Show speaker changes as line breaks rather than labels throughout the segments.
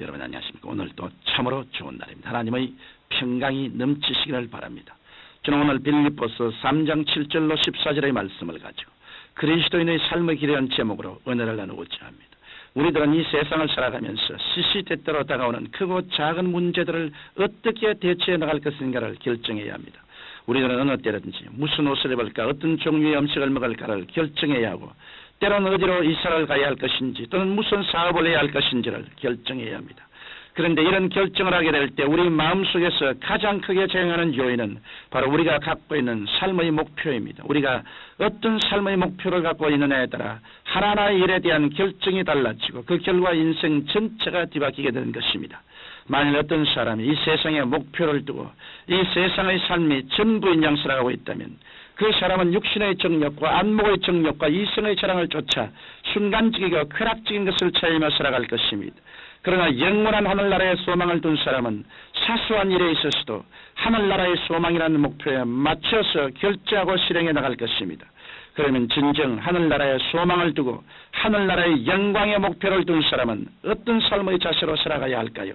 여러분 안녕하십니까? 오늘도 참으로 좋은 날입니다. 하나님의 평강이 넘치시기를 바랍니다. 저는 오늘 빌립보서 3장 7절로 14절의 말씀을 가지고 그리스도인의 삶의 길이라는 제목으로 은혜를 나누고자 합니다. 우리들은 이 세상을 살아가면서 시시때때로 다가오는 크고 작은 문제들을 어떻게 대처해 나갈 것인가를 결정해야 합니다. 우리들은 어느 때든지 무슨 옷을 입을까, 어떤 종류의 음식을 먹을까를 결정해야 하고, 때로는 어디로 이사를 가야 할 것인지 또는 무슨 사업을 해야 할 것인지를 결정해야 합니다. 그런데 이런 결정을 하게 될 때 우리 마음속에서 가장 크게 작용하는 요인은 바로 우리가 갖고 있는 삶의 목표입니다. 우리가 어떤 삶의 목표를 갖고 있느냐에 따라 하나하나의 일에 대한 결정이 달라지고 그 결과 인생 전체가 뒤바뀌게 되는 것입니다. 만일 어떤 사람이 이 세상의 목표를 두고 이 세상의 삶이 전부인 양 살아가고 있다면 그 사람은 육신의 정욕과 안목의 정욕과 이성의 자랑을 쫓아 순간적이고 쾌락적인 것을 찾으며 살아갈 것입니다. 그러나 영원한 하늘나라의 소망을 둔 사람은 사소한 일에 있어서도 하늘나라의 소망이라는 목표에 맞춰서 결정하고 실행해 나갈 것입니다. 그러면 진정 하늘나라의 소망을 두고 하늘나라의 영광의 목표를 둔 사람은 어떤 삶의 자세로 살아가야 할까요?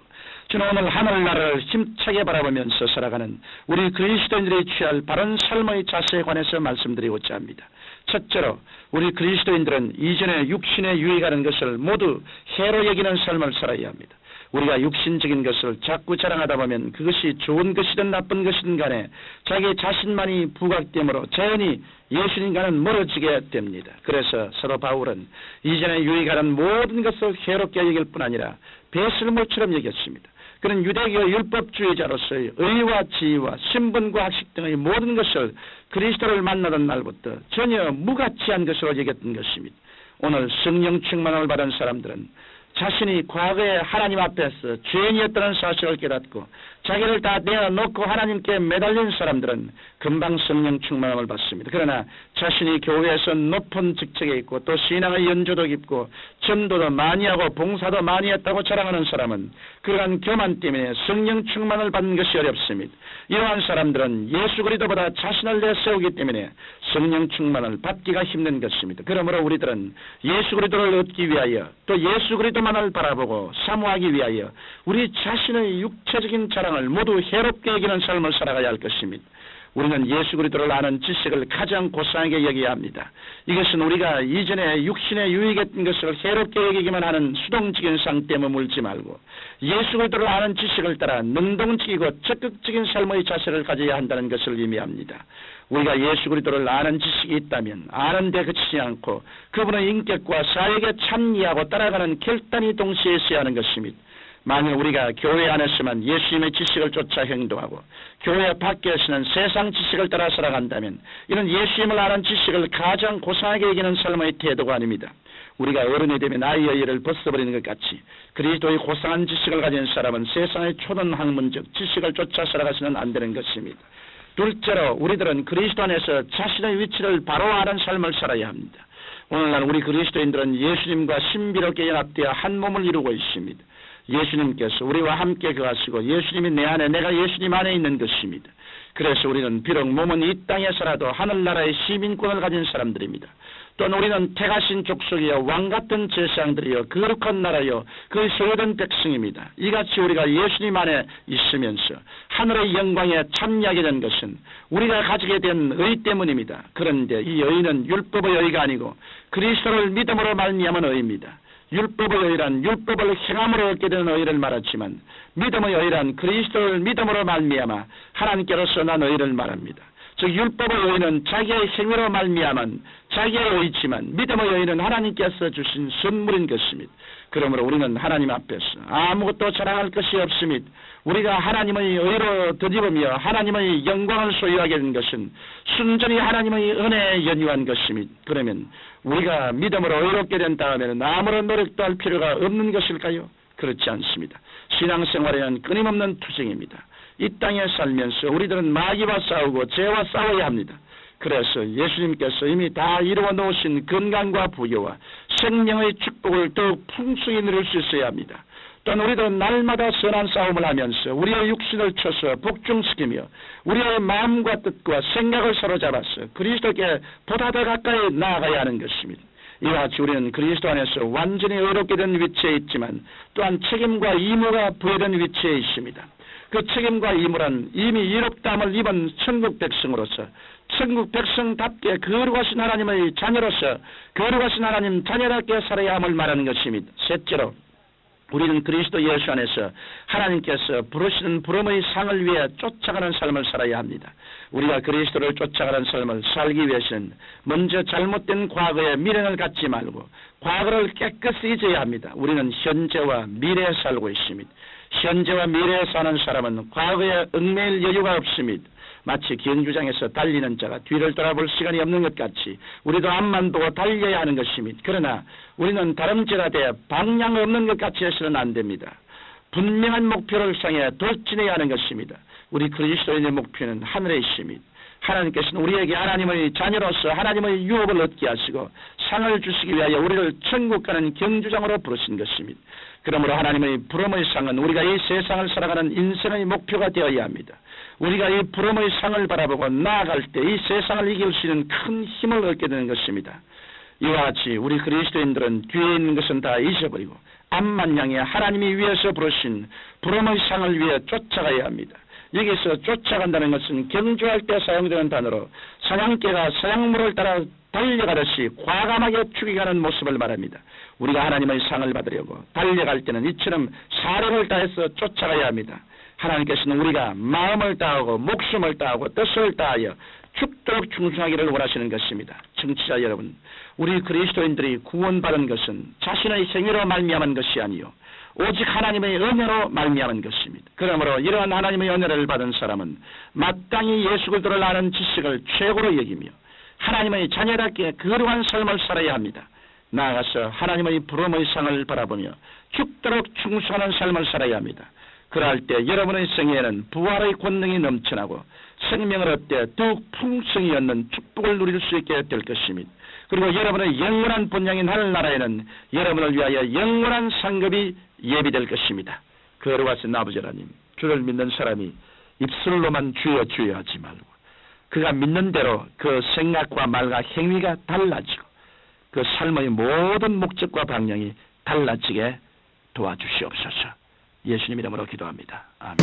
저는 오늘 하늘나라를 힘차게 바라보면서 살아가는 우리 그리스도인들이 취할 바른 삶의 자세에 관해서 말씀드리고자 합니다. 첫째로 우리 그리스도인들은 이전에 육신에 유익하는 것을 모두 해로 여기는 삶을 살아야 합니다. 우리가 육신적인 것을 자꾸 자랑하다 보면 그것이 좋은 것이든 나쁜 것이든 간에 자기 자신만이 부각됨으로 자연히 예수님과는 멀어지게 됩니다. 그래서 사도 바울은 이전에 유익하는 모든 것을 해롭게 여길 뿐 아니라 배설물처럼 여겼습니다. 그는 유대교 율법주의자로서의 의와 지위와 신분과 학식 등의 모든 것을 그리스도를 만나던 날부터 전혀 무가치한 것으로 여겼던 것입니다. 오늘 성령 충만을 받은 사람들은 자신이 과거에 하나님 앞에서 죄인이었다는 사실을 깨닫고 자기를 다 내어놓고 하나님께 매달린 사람들은 금방 성령 충만함을 받습니다. 그러나 자신이 교회에서 높은 직책에 있고 또 신앙의 연조도 깊고 전도도 많이 하고 봉사도 많이 했다고 자랑하는 사람은 그러한 교만 때문에 성령 충만을 받는 것이 어렵습니다. 이러한 사람들은 예수 그리스도보다 자신을 내세우기 때문에 성령 충만을 받기가 힘든 것입니다. 그러므로 우리들은 예수 그리스도를 얻기 위하여 또 예수 그리스도만을 바라보고 사모하기 위하여 우리 자신의 육체적인 자랑을 모두 해롭게 여기는 삶을 살아가야 할 것입니다. 우리는 예수 그리스도를 아는 지식을 가장 고상하게 여겨야 합니다. 이것은 우리가 이전에 육신에 유익했던 것을 해롭게 여기기만 하는 수동적인 상태에 머물지 말고 예수 그리스도를 아는 지식을 따라 능동적이고 적극적인 삶의 자세를 가져야 한다는 것을 의미합니다. 우리가 예수 그리스도를 아는 지식이 있다면 아는 데 그치지 않고 그분의 인격과 사역에 참여하고 따라가는 결단이 동시에 있어야 하는 것입니다. 만일 우리가 교회 안에서만 예수님의 지식을 쫓아 행동하고 교회 밖에서는 세상 지식을 따라 살아간다면 이는 예수님을 아는 지식을 가장 고상하게 여기는 삶의 태도가 아닙니다. 우리가 어른이 되면 아이의 일을 벗어버리는 것 같이 그리스도의 고상한 지식을 가진 사람은 세상의 초등학문적 지식을 쫓아 살아가서는 안 되는 것입니다. 둘째로 우리들은 그리스도 안에서 자신의 위치를 바로 아는 삶을 살아야 합니다. 오늘날 우리 그리스도인들은 예수님과 신비롭게 연합되어 한 몸을 이루고 있습니다. 예수님께서 우리와 함께 거하시고 예수님이 내 안에 내가 예수님 안에 있는 것입니다. 그래서 우리는 비록 몸은 이 땅에 살아도 하늘나라의 시민권을 가진 사람들입니다. 또는 우리는 택하신 족속이여 왕같은 제사장들이여 거룩한 나라여 그 소유된 백성입니다. 이같이 우리가 예수님 안에 있으면서 하늘의 영광에 참여하게 된 것은 우리가 가지게 된 의 때문입니다. 그런데 이 의는 율법의 의가 아니고 그리스도를 믿음으로 말미암은 의입니다. 율법의 의란 율법을 행함으로 얻게 되는 의를 말하지만 믿음의 의란 그리스도를 믿음으로 말미암아 하나님께로서 난 의를 말합니다. 즉 율법의 의는 자기의 행위로 말미암은 자기의 의지만 믿음의 의는 하나님께서 주신 선물인 것입니다. 그러므로 우리는 하나님 앞에서 아무것도 자랑할 것이 없습니다. 우리가 하나님의 의로 덧입으며 하나님의 영광을 소유하게 된 것은 순전히 하나님의 은혜에 연유한 것입니다. 그러면 우리가 믿음으로 의롭게 된 다음에는 아무런 노력도 할 필요가 없는 것일까요? 그렇지 않습니다. 신앙생활에는 끊임없는 투쟁입니다. 이 땅에 살면서 우리들은 마귀와 싸우고 죄와 싸워야 합니다. 그래서 예수님께서 이미 다 이루어 놓으신 건강과 부여와 생명의 축복을 더욱 풍성히 누릴 수 있어야 합니다. 또한 우리들은 날마다 선한 싸움을 하면서 우리의 육신을 쳐서 복종시키며 우리의 마음과 뜻과 생각을 사로잡아서 그리스도께 보다 더 가까이 나아가야 하는 것입니다. 이와 같이 우리는 그리스도 안에서 완전히 의롭게 된 위치에 있지만 또한 책임과 의무가 부여된 위치에 있습니다. 그 책임과 의무란 이미 의롭다함을 입은 천국 백성으로서 천국 백성답게 거룩하신 하나님의 자녀로서 거룩하신 하나님 자녀답게 살아야 함을 말하는 것입니다. 셋째로 우리는 그리스도 예수 안에서 하나님께서 부르시는 부름의 상을 위해 쫓아가는 삶을 살아야 합니다. 우리가 그리스도를 쫓아가는 삶을 살기 위해서는 먼저 잘못된 과거에 미련을 갖지 말고 과거를 깨끗이 잊어야 합니다. 우리는 현재와 미래에 살고 있습니다. 현재와 미래에 사는 사람은 과거에 얽매일 여유가 없습니다. 마치 경주장에서 달리는 자가 뒤를 돌아볼 시간이 없는 것 같이 우리도 앞만 보고 달려야 하는 것입니다. 그러나 우리는 다름질하되 방향 없는 것 같이 해서는 안 됩니다. 분명한 목표를 향해 돌진해야 하는 것입니다. 우리 그리스도인의 목표는 하늘에 있습니다. 하나님께서는 우리에게 하나님의 자녀로서 하나님의 유업을 얻게 하시고 상을 주시기 위하여 우리를 천국 가는 경주장으로 부르신 것입니다. 그러므로 하나님의 부름의 상은 우리가 이 세상을 살아가는 인생의 목표가 되어야 합니다. 우리가 이 부름의 상을 바라보고 나아갈 때 이 세상을 이길 수 있는 큰 힘을 얻게 되는 것입니다. 이와 같이 우리 그리스도인들은 뒤에 있는 것은 다 잊어버리고 앞만 향해 하나님이 위에서 부르신 부름의 상을 위해 쫓아가야 합니다. 여기서 쫓아간다는 것은 경주할 때 사용되는 단어로 사냥개가 사냥물을 따라 달려가듯이 과감하게 죽여가는 모습을 말합니다. 우리가 하나님의 상을 받으려고 달려갈 때는 이처럼 사력을 다해서 쫓아가야 합니다. 하나님께서는 우리가 마음을 다하고 목숨을 다하고 뜻을 다하여 죽도록 충성하기를 원하시는 것입니다. 청취자 여러분, 우리 그리스도인들이 구원받은 것은 자신의 행위로 말미암은 것이 아니요 오직 하나님의 은혜로 말미암은 것입니다. 그러므로 이러한 하나님의 은혜를 받은 사람은 마땅히 예수 그리스도를 아는 지식을 최고로 여기며 하나님의 자녀답게 거룩한 삶을 살아야 합니다. 나아가서 하나님의 부름의 상을 바라보며 죽도록 충성하는 삶을 살아야 합니다. 그럴 때 여러분의 생애에는 부활의 권능이 넘쳐나고 생명을 얻되 더욱 풍성히 얻는 축복을 누릴 수 있게 될 것입니다. 그리고 여러분의 영원한 본향인 하늘나라에는 여러분을 위하여 영원한 상급이 예비될 것입니다. 거룩하신 아버지 하나님, 주를 믿는 사람이 입술로만 주여 주여 하지 말고 그가 믿는 대로 그 생각과 말과 행위가 달라지고 그 삶의 모든 목적과 방향이 달라지게 도와주시옵소서. 예수님 이름으로 기도합니다. 아멘.